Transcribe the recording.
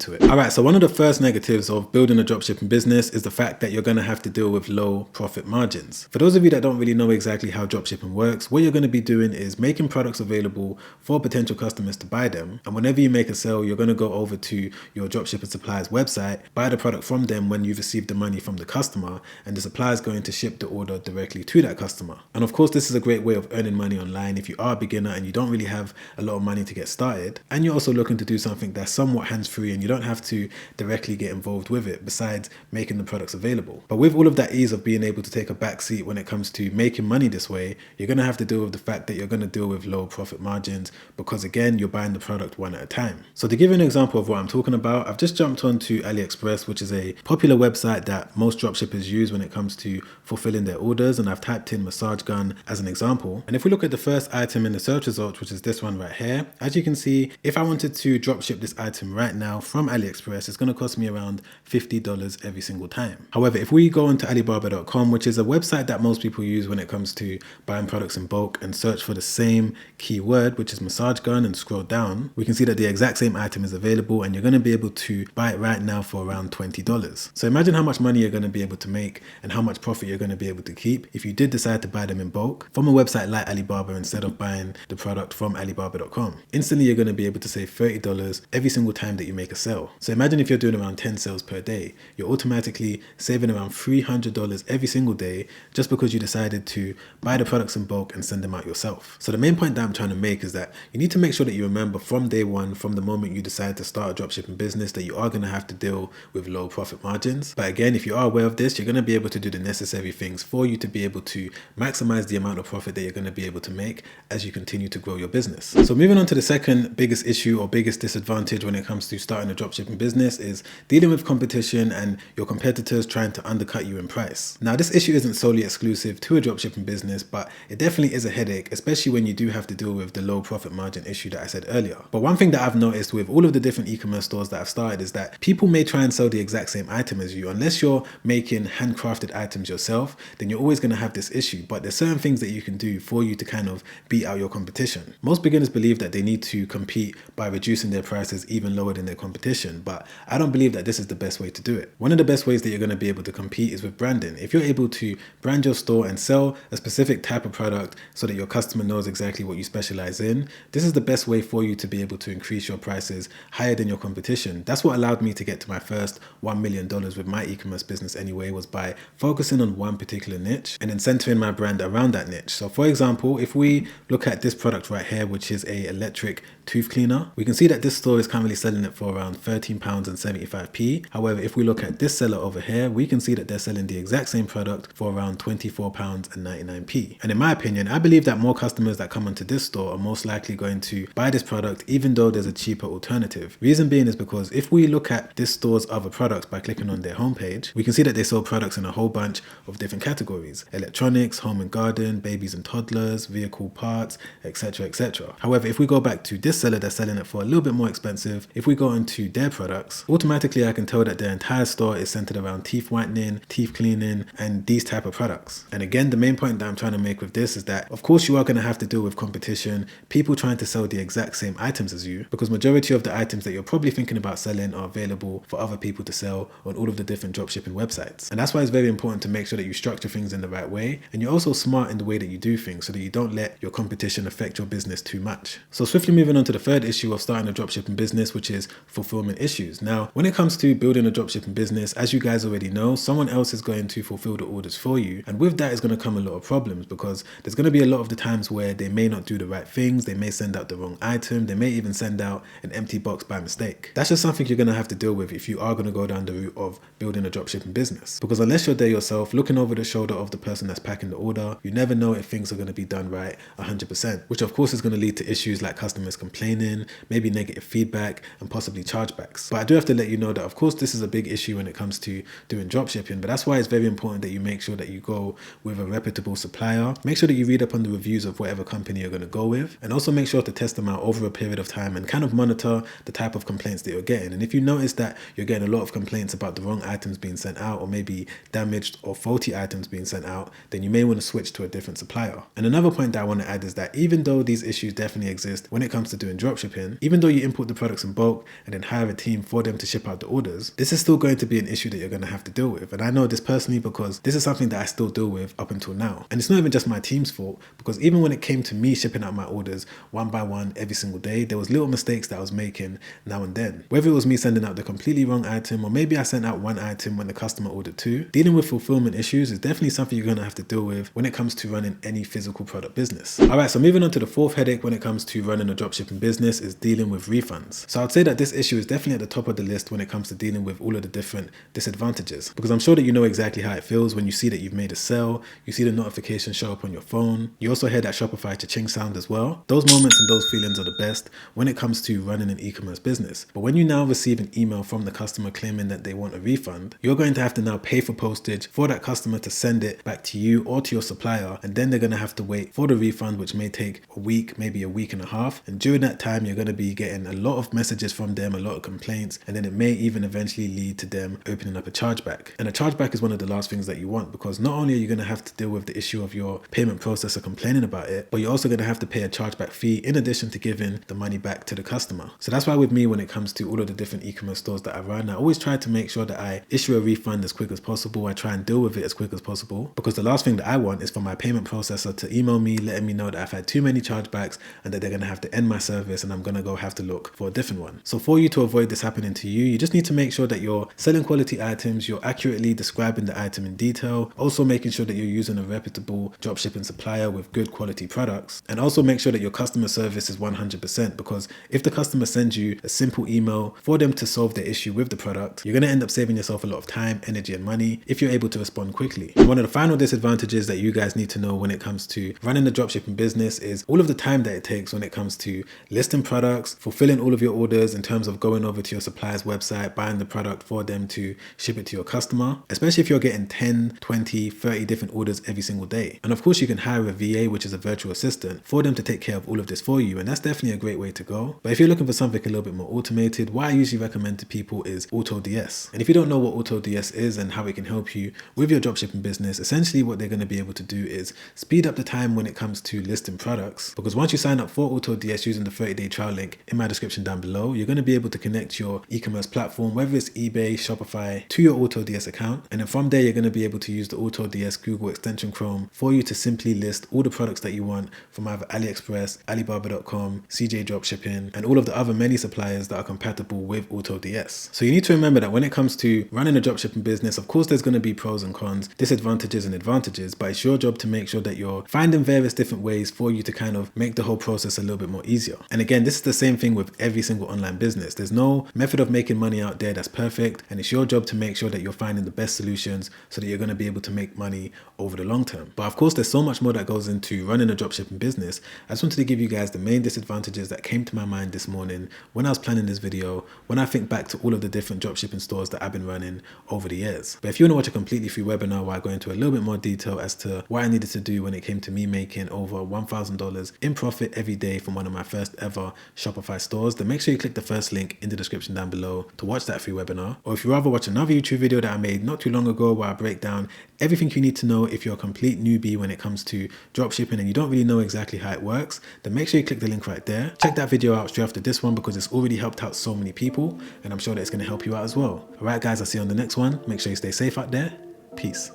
to it. Alright, so one of the first negatives of building a dropshipping business is the fact that you're going to have to deal with low profit margins. For those of you that don't really know exactly how dropshipping works, what you're going to be doing is making products available for potential customers to buy them. And whenever you make a sale, you're going to go over to your dropshipping supplier's website, buy the product from them when you've received the money from the customer, and the supplier is going to ship the order directly to that customer. And of course, this is a great way of earning money online if you are a beginner and you don't really have a lot of money to get started. And you're also looking to do something that's somewhat hands-free and you don't have to directly get involved with it besides making the products available. But with all of that ease of being able to take a back seat when it comes to making money this way, you're going to have to deal with the fact that you're going to deal with low profit margins because again, you're buying the product one at a time. So to give you an example of what I'm talking about, I've just jumped onto AliExpress, which is a popular website that most dropshippers use when it comes to fulfilling their orders, and I've typed in massage gun as an example. And if we look at the first item in the search results, which is this one right here, as you can see, if I wanted to dropship this item right now from AliExpress, it's going to cost me around $50 every single time. However, if we go onto Alibaba.com, which is a website that most people use when it comes to buying products in bulk, and search for the same keyword, which is massage gun, and scroll down, we can see that the exact same item is available and you're going to be able to buy it right now for around $20. So imagine how much money you're going to be able to make and how much profit you're going to be able to keep if you did decide to buy them in bulk from a website like Alibaba instead of buying the product from Alibaba.com. Instantly, you're going to be able to save $30 every single time that you make a sale. So imagine if you're doing around 10 sales per day, you're automatically saving around $300 every single day just because you decided to buy the products in bulk and send them out yourself. So the main point that I'm trying to make is that you need to make sure that you remember from day one, from the moment you decide to start a dropshipping business, that you are going to have to deal with low profit margins. But again, if you are aware of this, you're going to be able to do the necessary things for you to be able to maximize the amount of profit that you're going to be able to make as you continue to grow your business. So moving on to the second biggest issue or biggest disadvantage when it comes to starting a dropshipping business is dealing with competition and your competitors trying to undercut you in price. Now, this issue isn't solely exclusive to a dropshipping business, but it definitely is a headache, especially when you do have to deal with the low profit margin issue that I said earlier. But one thing that I've noticed with all of the different e-commerce stores that I've started is that people may try and sell the exact same item as you. Unless you're making handcrafted items yourself, then you're always going to have this issue. But there's certain things that you can do for you to kind of beat out your competition. Most beginners believe that they need to compete by reducing their prices even lower than their competition, but I don't believe that this is the best way to do it. One of the best ways that you're going to be able to compete is with branding. If you're able to brand your store and sell a specific type of product so that your customer knows exactly what you specialize in, this is the best way for you to be able to increase your prices higher than your competition. That's what allowed me to get to my first $1 million with my e-commerce business anyway, was by focusing on one particular niche and then centering my brand around that niche. So for example, if we look at this product right here, which is a electric tooth cleaner, we can see that this store is currently selling it for around £13.75. However, if we look at this seller over here, we can see that they're selling the exact same product for around £24.99. And in my opinion, I believe that more customers that come onto this store are most likely going to buy this product even though there's a cheaper alternative. Reason being is because if we look at this store's other products by clicking on their homepage, we can see that they sell products in a whole bunch of different categories: electronics, home and garden, babies and toddlers, vehicle parts, etc, etc. However, if we go back to this seller that's selling it for a little bit more expensive, if we go into their products, automatically I can tell that their entire store is centered around teeth whitening, teeth cleaning, and these type of products. And again, the main point that I'm trying to make with this is that of course you are going to have to deal with competition, people trying to sell the exact same items as you, because majority of the items that you're probably thinking about selling are available for other people to sell on all of the different dropshipping websites. And that's why it's very important to make sure that you structure things in the right way and you're also smart in the way that you do things so that you don't let your competition affect your business too much. So swiftly moving on to the third issue of starting a dropshipping business, which is fulfillment issues. Now, when it comes to building a dropshipping business, as you guys already know, someone else is going to fulfill the orders for you. And with that is going to come a lot of problems because there's going to be a lot of the times where they may not do the right things, they may send out the wrong item, they may even send out an empty box by mistake. That's just something you're going to have to deal with if you are going to go down the route of building a dropshipping business. Because unless you're there yourself, looking over the shoulder of the person that's packing the order, you never know if things are going to be done right 100%, which of course is going to lead to issues like customers complaining, maybe negative feedback, and possibly chargebacks. But I do have to let you know that of course this is a big issue when it comes to doing dropshipping, but that's why it's very important that you make sure that you go with a reputable supplier. Make sure that you read up on the reviews of whatever company you're going to go with, and also make sure to test them out over a period of time and kind of monitor the type of complaints that you're getting. And if you notice that you're getting a lot of complaints about the wrong items being sent out, or maybe damaged or faulty items being sent out, then you may want to switch to a different supplier. And another point that I want to add is that even though these issues definitely exist when it comes to doing dropshipping, even though you import the products in bulk and then hire a team for them to ship out the orders, this is still going to be an issue that you're going to have to deal with. And I know this personally because this is something that I still deal with up until now. And it's not even just my team's fault, because even when it came to me shipping out my orders one by one every single day, there was little mistakes that I was making now and then. Whether it was me sending out the completely wrong item, or maybe I sent out one item when the customer ordered two, dealing with fulfillment issues is definitely something you're going to have to deal with when it comes to running any physical product business. Alright, so moving on to the fourth headache when it comes to running a dropshipping business is dealing with refunds. So I'd say that this issue is definitely at the top of the list when it comes to dealing with all of the different disadvantages, because I'm sure that you know exactly how it feels when you see that you've made a sale, you see the notification show up on your phone, you also hear that Shopify cha-ching sound as well. Those moments and those feelings are the best when it comes to running an e-commerce business. But when you now receive an email from the customer claiming that they want a refund, you're going to have to now pay for postage for that customer to send it back to you or to your supplier, and then they're going to have to wait for the refund, which may take a week, maybe a week and a half. And during that time, you're going to be getting a lot of messages from them, a lot of complaints, and then it may even eventually lead to them opening up a chargeback. And a chargeback is one of the last things that you want, because not only are you going to have to deal with the issue of your payment processor complaining about it, but you're also going to have to pay a chargeback fee in addition to giving the money back to the customer. So that's why with me, when it comes to all of the different e-commerce stores that I run, I always try to make sure that I issue a refund as quick as possible. I try and deal with it as quick as possible, because the last thing that I want is for my payment processor to email me letting me know that I've had too many chargebacks and that they're going to have to end my service and I'm going to go have to look for a different one. So for you to avoid this happening to you, you just need to make sure that you're selling quality items, you're accurately describing the item in detail, also making sure that you're using a reputable dropshipping supplier with good quality products, and also make sure that your customer service is 100%, because if the customer sends you a simple email for them to solve their issue with the product, you're going to end up saving yourself a lot of time, energy and money if you're able to respond quickly. And one of the final disadvantages that you guys need to know when it comes to running a dropshipping business is all of the time that it takes when it comes to listing products, fulfilling all of your orders in terms of going over to your supplier's website, buying the product for them to ship it to your customer, especially if you're getting 10, 20, 30 different orders every single day. And of course you can hire a VA, which is a virtual assistant, for them to take care of all of this for you, and that's definitely a great way to go. But if you're looking for something a little bit more automated, what I usually recommend to people is AutoDS. And if you don't know what AutoDS is and how it can help you with your dropshipping business, essentially what they're going to be able to do is speed up the time when it comes to listing products, because once you sign up for AutoDS using the 30-day trial link in my description down below, you're going to be able to connect your e-commerce platform, whether it's eBay, Shopify, to your AutoDS account, and then from there you're going to be able to use the AutoDS Google extension Chrome for you to simply list all the products that you want from either AliExpress, Alibaba.com, CJ Dropshipping, and all of the other many suppliers that are compatible with AutoDS. So you need to remember that when it comes to running a dropshipping business, of course there's going to be pros and cons, disadvantages and advantages, but it's your job to make sure that you're finding various different ways for you to kind of make the whole process a little bit more easier. And again, this is the same thing with every single online business. There's no method of making money out there that's perfect, and it's your job to make sure that you're finding the best solutions so that you're going to be able to make money over the long term. But of course, there's so much more that goes into running a dropshipping business. I just wanted to give you guys the main disadvantages that came to my mind this morning when I was planning this video, when I think back to all of the different dropshipping stores that I've been running over the years. But if you want to watch a completely free webinar where I go into a little bit more detail as to what I needed to do when it came to me making over $1,000 in profit every day from one of my first ever Shopify stores, then make sure you click the first link in the description down below to watch that free webinar. Or if you rather watch another YouTube video that I made not too long ago where I break down everything you need to know if you're a complete newbie when it comes to dropshipping and you don't really know exactly how it works, then make sure you click the link right there. Check that video out straight after this one because it's already helped out so many people and I'm sure that it's going to help you out as well. Alright guys, I'll see you on the next one. Make sure you stay safe out there. Peace.